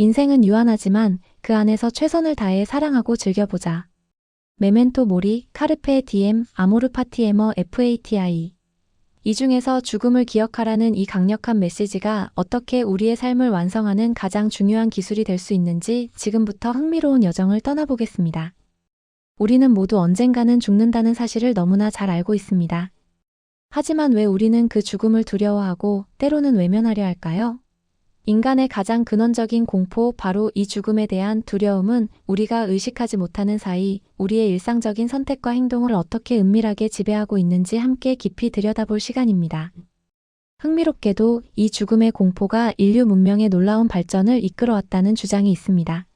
인생은 유한하지만 그 안에서 최선을 다해 사랑하고 즐겨보자. 메멘토 모리, 카르페 디엠, 아모르 파티에머 FATI. 이 중에서 죽음을 기억하라는 이 강력한 메시지가 어떻게 우리의 삶을 완성하는 가장 중요한 기술이 될 수 있는지 지금부터 흥미로운 여정을 떠나보겠습니다. 우리는 모두 언젠가는 죽는다는 사실을 너무나 잘 알고 있습니다. 하지만 왜 우리는 그 죽음을 두려워하고 때로는 외면하려 할까요? 인간의 가장 근원적인 공포, 바로 이 죽음에 대한 두려움은 우리가 의식하지 못하는 사이 우리의 일상적인 선택과 행동을 어떻게 은밀하게 지배하고 있는지 함께 깊이 들여다볼 시간입니다. 흥미롭게도 이 죽음의 공포가 인류 문명의 놀라운 발전을 이끌어왔다는 주장이 있습니다.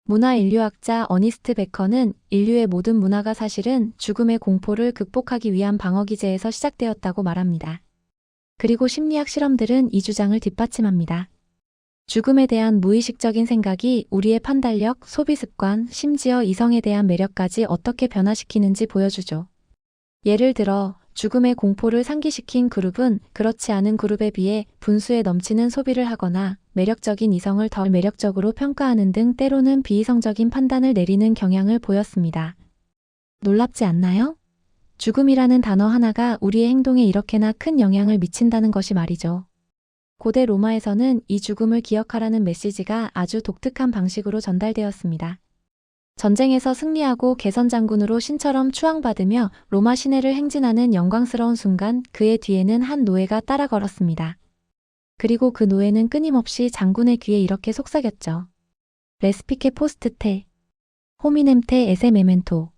문화인류학자 어니스트 베커는 인류의 모든 문화가 사실은 죽음의 공포를 극복하기 위한 방어기제에서 시작되었다고 말합니다. 그리고 심리학 실험들은 이 주장을 뒷받침합니다. 죽음에 대한 무의식적인 생각이 우리의 판단력, 소비 습관, 심지어 이성에 대한 매력까지 어떻게 변화시키는지 보여주죠. 예를 들어 죽음의 공포를 상기시킨 그룹은 그렇지 않은 그룹에 비해 분수에 넘치는 소비를 하거나 매력적인 이성을 덜 매력적으로 평가하는 등 때로는 비이성적인 판단을 내리는 경향을 보였습니다. 놀랍지 않나요? 죽음이라는 단어 하나가 우리의 행동에 이렇게나 큰 영향을 미친다는 것이 말이죠. 고대 로마에서는 이 죽음을 기억하라는 메시지가 아주 독특한 방식으로 전달되었습니다. 전쟁에서 승리하고 개선장군으로 신처럼 추앙받으며 로마 시내를 행진하는 영광스러운 순간 그의 뒤에는 한 노예가 따라 걸었습니다. 그리고 그 노예는 끊임없이 장군의 귀에 이렇게 속삭였죠. 레스피케 포스트 테, 호미넴 테 에세 메멘토,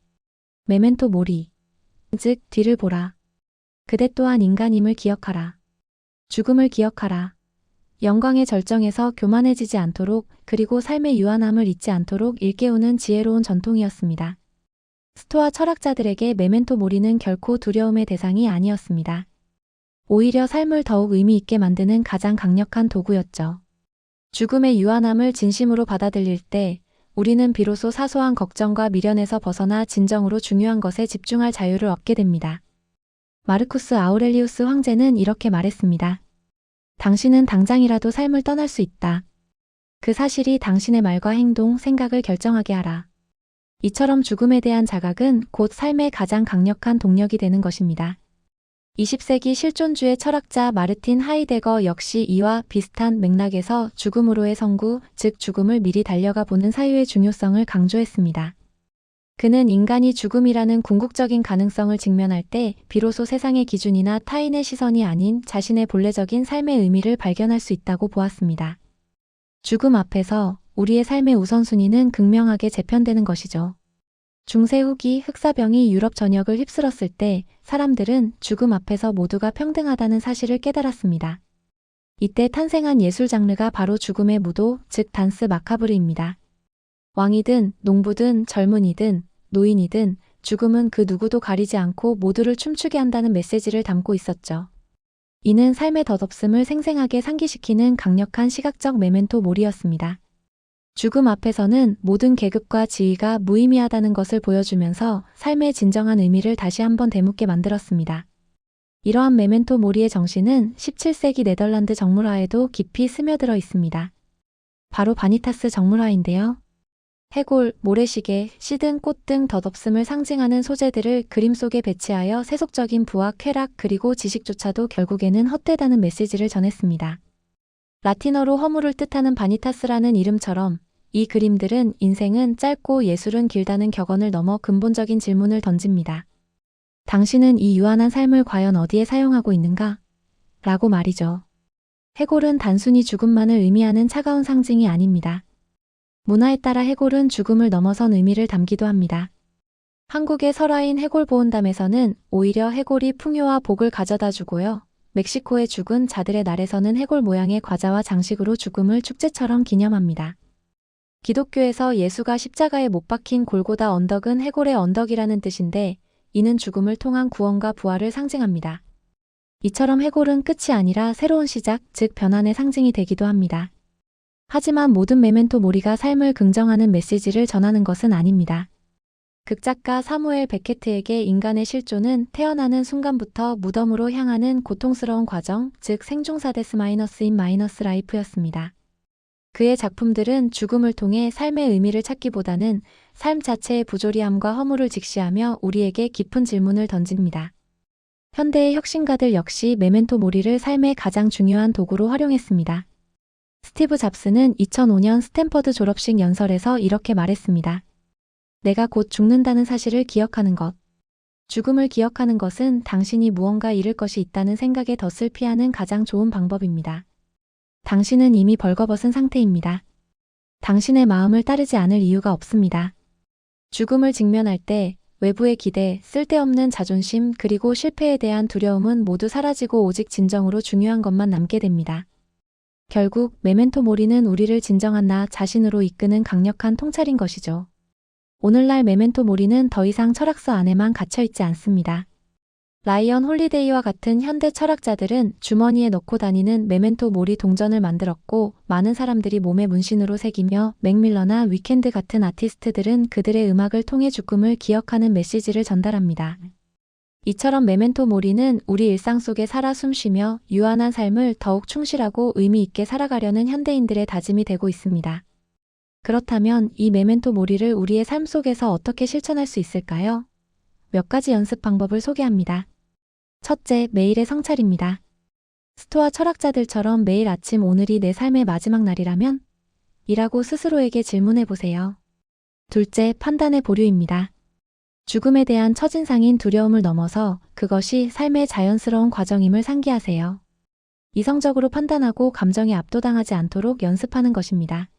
메멘토 모리. 즉 뒤를 보라. 그대 또한 인간임을 기억하라. 죽음을 기억하라. 영광의 절정에서 교만해지지 않도록, 그리고 삶의 유한함을 잊지 않도록 일깨우는 지혜로운 전통이었습니다. 스토아 철학자들에게 메멘토 모리는 결코 두려움의 대상이 아니었습니다. 오히려 삶을 더욱 의미 있게 만드는 가장 강력한 도구였죠. 죽음의 유한함을 진심으로 받아들일 때 우리는 비로소 사소한 걱정과 미련에서 벗어나 진정으로 중요한 것에 집중할 자유를 얻게 됩니다. 마르쿠스 아우렐리우스 황제는 이렇게 말했습니다. 당신은 당장이라도 삶을 떠날 수 있다. 그 사실이 당신의 말과 행동, 생각을 결정하게 하라. 이처럼 죽음에 대한 자각은 곧 삶의 가장 강력한 동력이 되는 것입니다. 20세기 실존주의 철학자 마르틴 하이데거 역시 이와 비슷한 맥락에서 죽음으로의 선구, 즉 죽음을 미리 달려가 보는 사유의 중요성을 강조했습니다. 그는 인간이 죽음이라는 궁극적인 가능성을 직면할 때 비로소 세상의 기준이나 타인의 시선이 아닌 자신의 본래적인 삶의 의미를 발견할 수 있다고 보았습니다. 죽음 앞에서 우리의 삶의 우선순위는 극명하게 재편되는 것이죠. 중세 후기 흑사병이 유럽 전역을 휩쓸었을 때 사람들은 죽음 앞에서 모두가 평등하다는 사실을 깨달았습니다. 이때 탄생한 예술 장르가 바로 죽음의 무도, 즉 단스 마카브르입니다. 왕이든 농부든 젊은이든 노인이든 죽음은 그 누구도 가리지 않고 모두를 춤추게 한다는 메시지를 담고 있었죠. 이는 삶의 덧없음을 생생하게 상기시키는 강력한 시각적 메멘토 모리였습니다. 죽음 앞에서는 모든 계급과 지위가 무의미하다는 것을 보여주면서 삶의 진정한 의미를 다시 한번 되묻게 만들었습니다. 이러한 메멘토 모리의 정신은 17세기 네덜란드 정물화에도 깊이 스며들어 있습니다. 바로 바니타스 정물화인데요. 해골, 모래시계, 씨 등 꽃 등 덧없음을 상징하는 소재들을 그림 속에 배치하여 세속적인 부와 쾌락 그리고 지식조차도 결국에는 헛되다는 메시지를 전했습니다. 라틴어로 허물을 뜻하는 바니타스라는 이름처럼 이 그림들은 인생은 짧고 예술은 길다는 격언을 넘어 근본적인 질문을 던집니다. 당신은 이 유한한 삶을 과연 어디에 사용하고 있는가? 라고 말이죠. 해골은 단순히 죽음만을 의미하는 차가운 상징이 아닙니다. 문화에 따라 해골은 죽음을 넘어선 의미를 담기도 합니다. 한국의 설화인 해골보온담에서는 오히려 해골이 풍요와 복을 가져다 주고요. 멕시코의 죽은 자들의 날에서는 해골 모양의 과자와 장식으로 죽음을 축제처럼 기념합니다. 기독교에서 예수가 십자가에 못 박힌 골고다 언덕은 해골의 언덕이라는 뜻인데 이는 죽음을 통한 구원과 부활을 상징합니다. 이처럼 해골은 끝이 아니라 새로운 시작, 즉 변환의 상징이 되기도 합니다. 하지만 모든 메멘토 모리가 삶을 긍정하는 메시지를 전하는 것은 아닙니다. 극작가 사무엘 베케트에게 인간의 실존은 태어나는 순간부터 무덤으로 향하는 고통스러운 과정, 즉 생중사데스 마이너스인 마이너스 라이프였습니다. 그의 작품들은 죽음을 통해 삶의 의미를 찾기보다는 삶 자체의 부조리함과 허물을 직시하며 우리에게 깊은 질문을 던집니다. 현대의 혁신가들 역시 메멘토 모리를 삶의 가장 중요한 도구로 활용했습니다. 스티브 잡스는 2005년 스탠퍼드 졸업식 연설에서 이렇게 말했습니다. 내가 곧 죽는다는 사실을 기억하는 것. 죽음을 기억하는 것은 당신이 무언가 잃을 것이 있다는 생각의 덫을 피하는 가장 좋은 방법입니다. 당신은 이미 벌거벗은 상태입니다. 당신의 마음을 따르지 않을 이유가 없습니다. 죽음을 직면할 때 외부의 기대, 쓸데없는 자존심, 그리고 실패에 대한 두려움은 모두 사라지고 오직 진정으로 중요한 것만 남게 됩니다. 결국 메멘토 모리는 우리를 진정한 나 자신으로 이끄는 강력한 통찰인 것이죠. 오늘날 메멘토 모리는 더 이상 철학서 안에만 갇혀있지 않습니다. 라이언 홀리데이와 같은 현대 철학자들은 주머니에 넣고 다니는 메멘토 모리 동전을 만들었고 많은 사람들이 몸에 문신으로 새기며 맥밀러나 위켄드 같은 아티스트들은 그들의 음악을 통해 죽음을 기억하는 메시지를 전달합니다. 이처럼 메멘토 모리는 우리 일상 속에 살아 숨쉬며 유한한 삶을 더욱 충실하고 의미 있게 살아가려는 현대인들의 다짐이 되고 있습니다. 그렇다면 이 메멘토 모리를 우리의 삶 속에서 어떻게 실천할 수 있을까요? 몇 가지 연습 방법을 소개합니다. 첫째, 매일의 성찰입니다. 스토아 철학자들처럼 매일 아침 오늘이 내 삶의 마지막 날이라면? 이라고 스스로에게 질문해 보세요. 둘째, 판단의 보류입니다. 죽음에 대한 첫인상인 두려움을 넘어서 그것이 삶의 자연스러운 과정임을 상기하세요. 이성적으로 판단하고 감정에 압도당하지 않도록 연습하는 것입니다.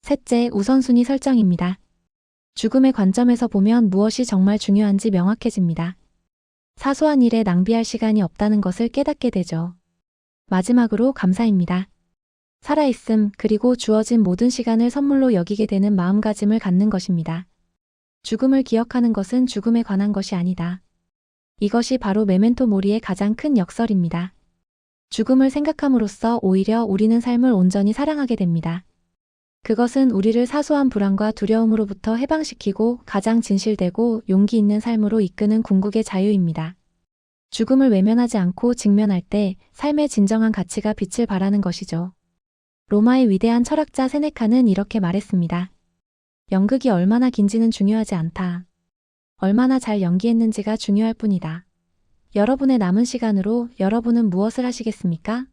셋째, 우선순위 설정입니다. 죽음의 관점에서 보면 무엇이 정말 중요한지 명확해집니다. 사소한 일에 낭비할 시간이 없다는 것을 깨닫게 되죠. 마지막으로 감사입니다. 살아있음 그리고 주어진 모든 시간을 선물로 여기게 되는 마음가짐을 갖는 것입니다. 죽음을 기억하는 것은 죽음에 관한 것이 아니다. 이것이 바로 메멘토 모리의 가장 큰 역설입니다. 죽음을 생각함으로써 오히려 우리는 삶을 온전히 사랑하게 됩니다. 그것은 우리를 사소한 불안과 두려움으로부터 해방시키고 가장 진실되고 용기 있는 삶으로 이끄는 궁극의 자유입니다. 죽음을 외면하지 않고 직면할 때 삶의 진정한 가치가 빛을 발하는 것이죠. 로마의 위대한 철학자 세네카는 이렇게 말했습니다. 연극이 얼마나 긴지는 중요하지 않다. 얼마나 잘 연기했는지가 중요할 뿐이다. 여러분의 남은 시간으로 여러분은 무엇을 하시겠습니까?